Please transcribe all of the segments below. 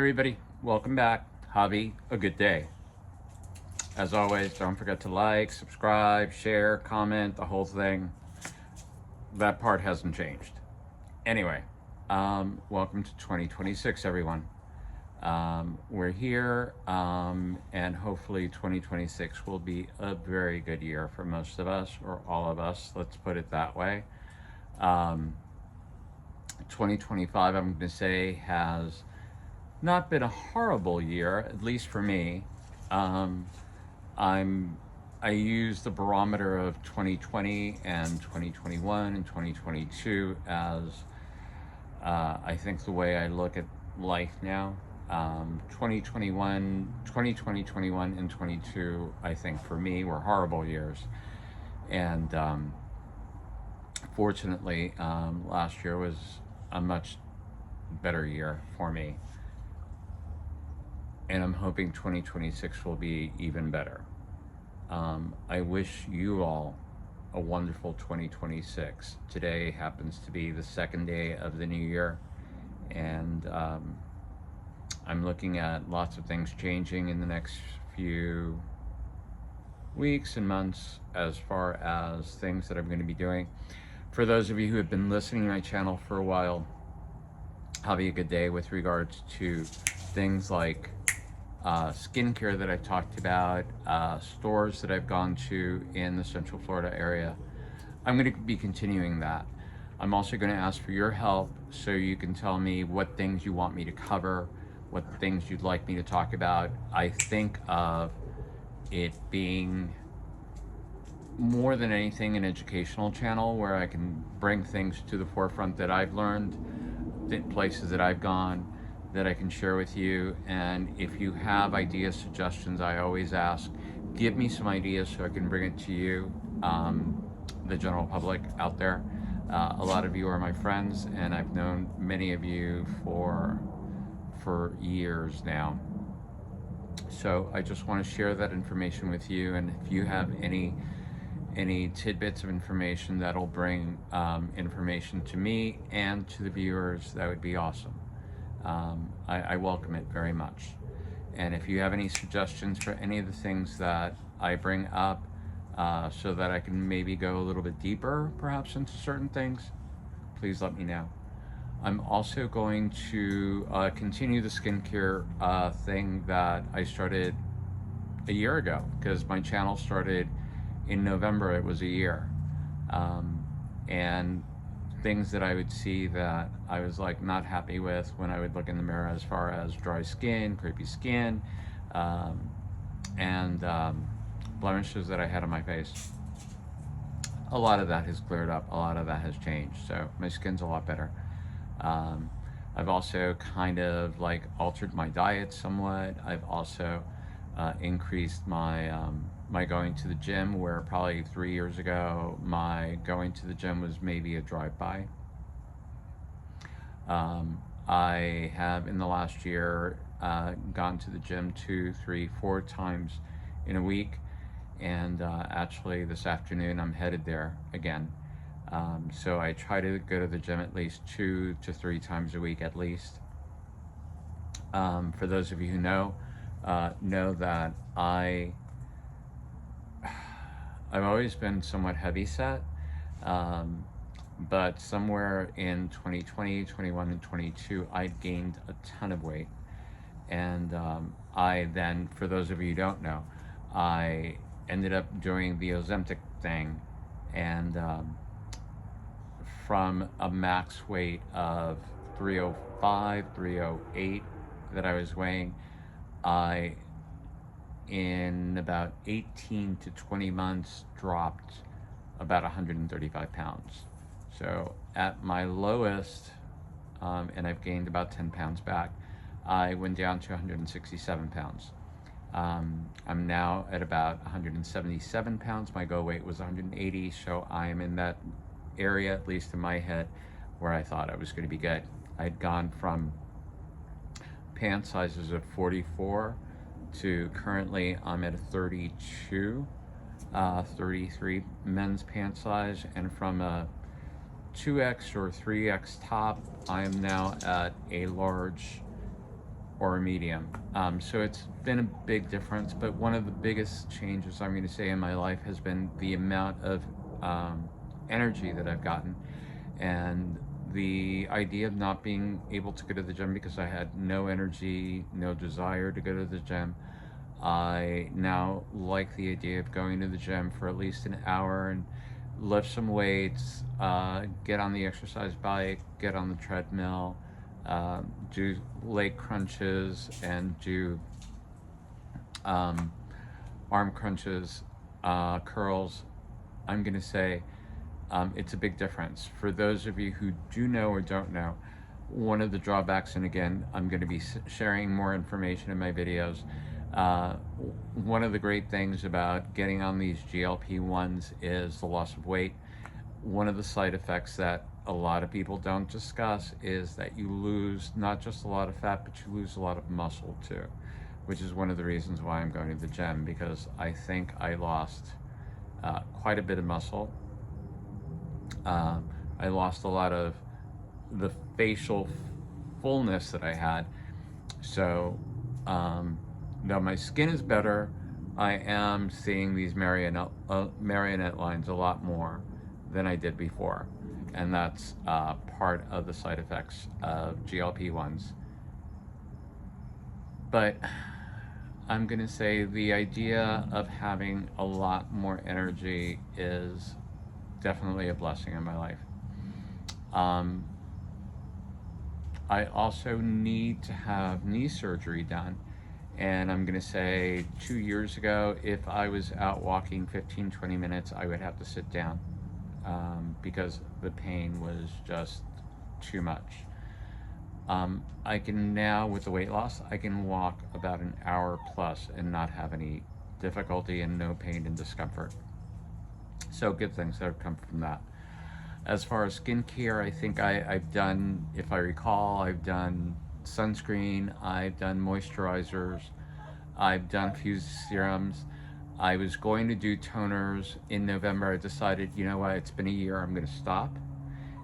everybody, welcome back. Javi A Good Day. As always, don't forget to like, subscribe, share, comment, the whole thing. That part hasn't changed. Anyway, welcome to 2026, everyone. We're here, and hopefully 2026 will be a very good year for most of us, or all of us, let's put it that way. 2025, I'm going to say, has not been a horrible year, at least for me. I use the barometer of 2020 and 2021 and 2022 as I think the way I look at life now. 2020, 21, and 22, I think for me were horrible years. And fortunately, last year was a much better year for me. And I'm hoping 2026 will be even better. I wish you all a wonderful 2026. Today happens to be the second day of the new year, and I'm looking at lots of things changing in the next few weeks and months as far as things that I'm going to be doing. For those of you who have been listening to my channel for a while, have a good day with regards to things like skincare that I've talked about, stores that I've gone to in the Central Florida area. I'm going to be continuing that. I'm also going to ask for your help so you can tell me what things you want me to cover, what things you'd like me to talk about. I think of it being more than anything an educational channel where I can bring things to the forefront that I've learned, places that I've gone, that I can share with you. And if you have ideas, suggestions, I always ask, give me some ideas so I can bring it to you, the general public out there. A lot of you are my friends, and I've known many of you for years now. So I just want to share that information with you, and if you have any tidbits of information that'll bring information to me and to the viewers, that would be awesome. I welcome it very much. And if you have any suggestions for any of the things that I bring up, so that I can maybe go a little bit deeper perhaps into certain things, please let me know. I'm also going to continue the skincare thing that I started a year ago, because my channel started in November. It was a year. And things that I would see that I was like not happy with when I would look in the mirror, as far as dry skin, crepey skin, and blemishes that I had on my face. A lot of that has cleared up. A lot of that has changed. So my skin's a lot better. I've also kind of like altered my diet somewhat. I've also increased my my going to the gym, where probably 3 years ago my going to the gym was maybe a drive-by. I have in the last year gone to the gym 2, 3, 4 times in a week, and actually this afternoon I'm headed there again. So I try to go to the gym at least 2 to 3 times a week at least. For those of you who know that I've always been somewhat heavy set, but somewhere in 2020, 21, and 22, I'd gained a ton of weight. And I then, for those of you who don't know, I ended up doing the Ozempic thing, and from a max weight of 305, 308 that I was weighing, I, in about 18 to 20 months, dropped about 135 pounds. So at my lowest, and I've gained about 10 pounds back, I went down to 167 pounds. I'm now at about 177 pounds. My go weight was 180, so I am in that area, at least in my head, where I thought I was going to be good. I'd gone from pant sizes of 44 to currently I'm at a 32, 33 men's pant size, and from a 2X or 3X top, I am now at a large or a medium. So it's been a big difference, but one of the biggest changes I'm going to say in my life has been the amount of energy that I've gotten, and the idea of not being able to go to the gym because I had no energy, no desire to go to the gym. I now like the idea of going to the gym for at least an hour and lift some weights, get on the exercise bike, get on the treadmill, do leg crunches, and do um, arm crunches, curls. I'm going to say it's a big difference. For those of you who do know or don't know, one of the drawbacks, and again, I'm going to be sharing more information in my videos. Uh, One of the great things about getting on these GLP-1s is the loss of weight. One of the side effects that a lot of people don't discuss is that you lose not just a lot of fat, but you lose a lot of muscle too, which is one of the reasons why I'm going to the gym, because I think I lost quite a bit of muscle. I lost a lot of the facial fullness that I had. So, though my skin is better, I am seeing these marionette lines a lot more than I did before. And that's part of the side effects of GLP-1s. But I'm going to say the idea of having a lot more energy is definitely a blessing in my life. I also need to have knee surgery done. And I'm going to say 2 years ago, if I was out walking 15, 20 minutes, I would have to sit down because the pain was just too much. I can now, with the weight loss, I can walk about an hour plus and not have any difficulty and no pain and discomfort. So good things that have come from that. As far as skincare, I think I've done, if I recall, I've done sunscreen, I've done moisturizers, I've done a few serums. I was going to do toners in November. I decided, you know what, it's been a year, I'm going to stop,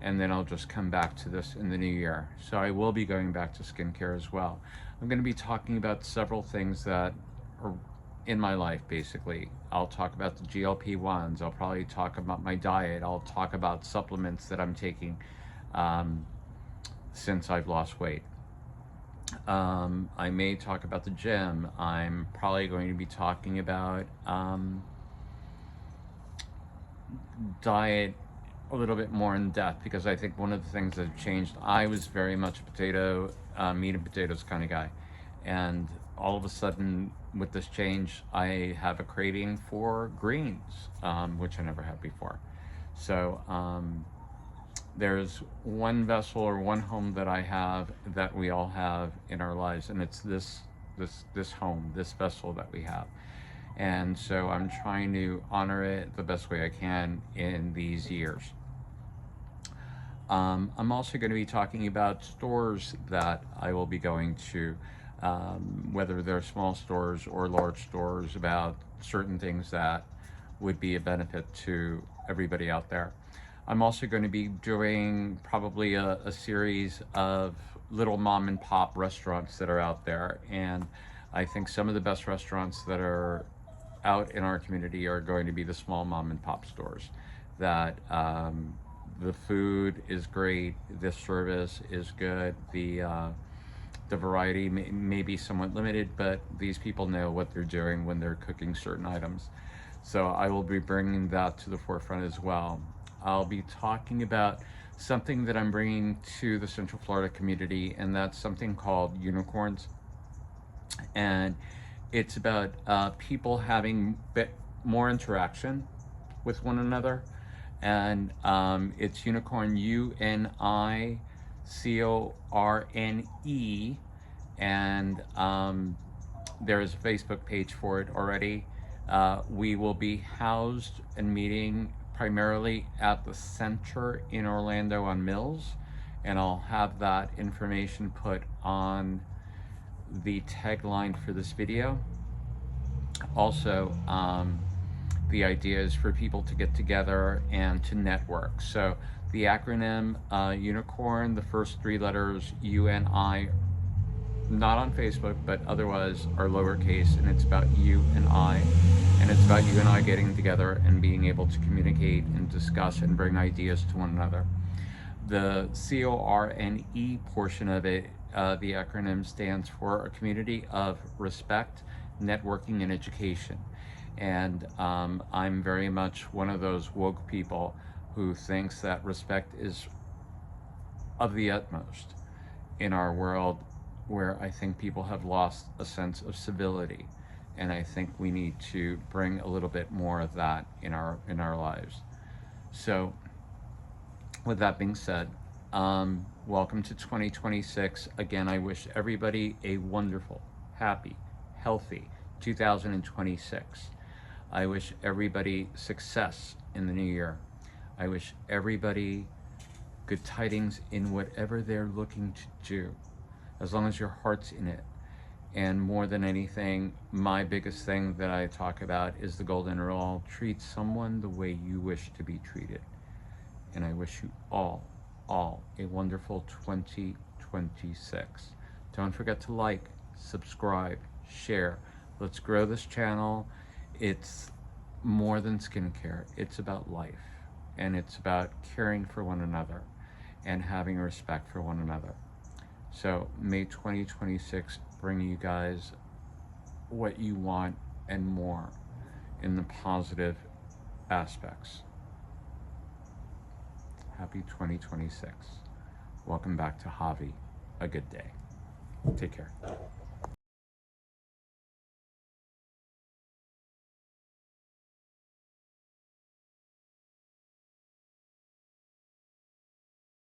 and then I'll just come back to this in the new year. So I will be going back to skincare as well. I'm going to be talking about several things that are in my life, basically. I'll talk about the GLP-1s. I'll probably talk about my diet. I'll talk about supplements that I'm taking since I've lost weight. I may talk about the gym. I'm probably going to be talking about diet a little bit more in depth, because I think one of the things that have changed, I was very much a potato, meat and potatoes kind of guy. And all of a sudden, with this change, I have a craving for greens, which I never had before. So there's one vessel or one home that I have that we all have in our lives, and it's this home, this vessel that we have. And so I'm trying to honor it the best way I can in these years. I'm also going to be talking about stores that I will be going to, whether they're small stores or large stores, about certain things that would be a benefit to everybody out there. I'm also going to be doing probably a series of little mom and pop restaurants that are out there. And I think some of the best restaurants that are out in our community are going to be the small mom and pop stores. That the food is great, the service is good, the variety may be somewhat limited, but these people know what they're doing when they're cooking certain items. So I will be bringing that to the forefront as well. I'll be talking about something that I'm bringing to the Central Florida community, and that's something called unicorns. And it's about people having more interaction with one another. And it's unicorn, UNICORNE. And there is a Facebook page for it already. We will be housed and meeting primarily at the center in Orlando on Mills, and I'll have that information put on the tagline for this video. Also, the idea is for people to get together and to network. So the acronym unicorn, the first three letters UNI, not on Facebook, but otherwise are lowercase, and it's about you and I. And it's about you and I getting together and being able to communicate and discuss and bring ideas to one another. The CORNE portion of it, the acronym stands for a community of respect, networking, and education. And I'm very much one of those woke people who thinks that respect is of the utmost in our world, where I think people have lost a sense of civility. And I think we need to bring a little bit more of that in our lives. So with that being said, welcome to 2026. Again, I wish everybody a wonderful, happy, healthy 2026. I wish everybody success in the new year. I wish everybody good tidings in whatever they're looking to do, as long as your heart's in it. And more than anything, my biggest thing that I talk about is the golden rule: treat someone the way you wish to be treated. And I wish you all a wonderful 2026. Don't forget to like, subscribe, share. Let's grow this channel. It's more than skincare. It's about life, and it's about caring for one another and having respect for one another. So may 2026 bring you guys what you want and more in the positive aspects. Happy 2026. Welcome back to Javi A Good Day. Take care.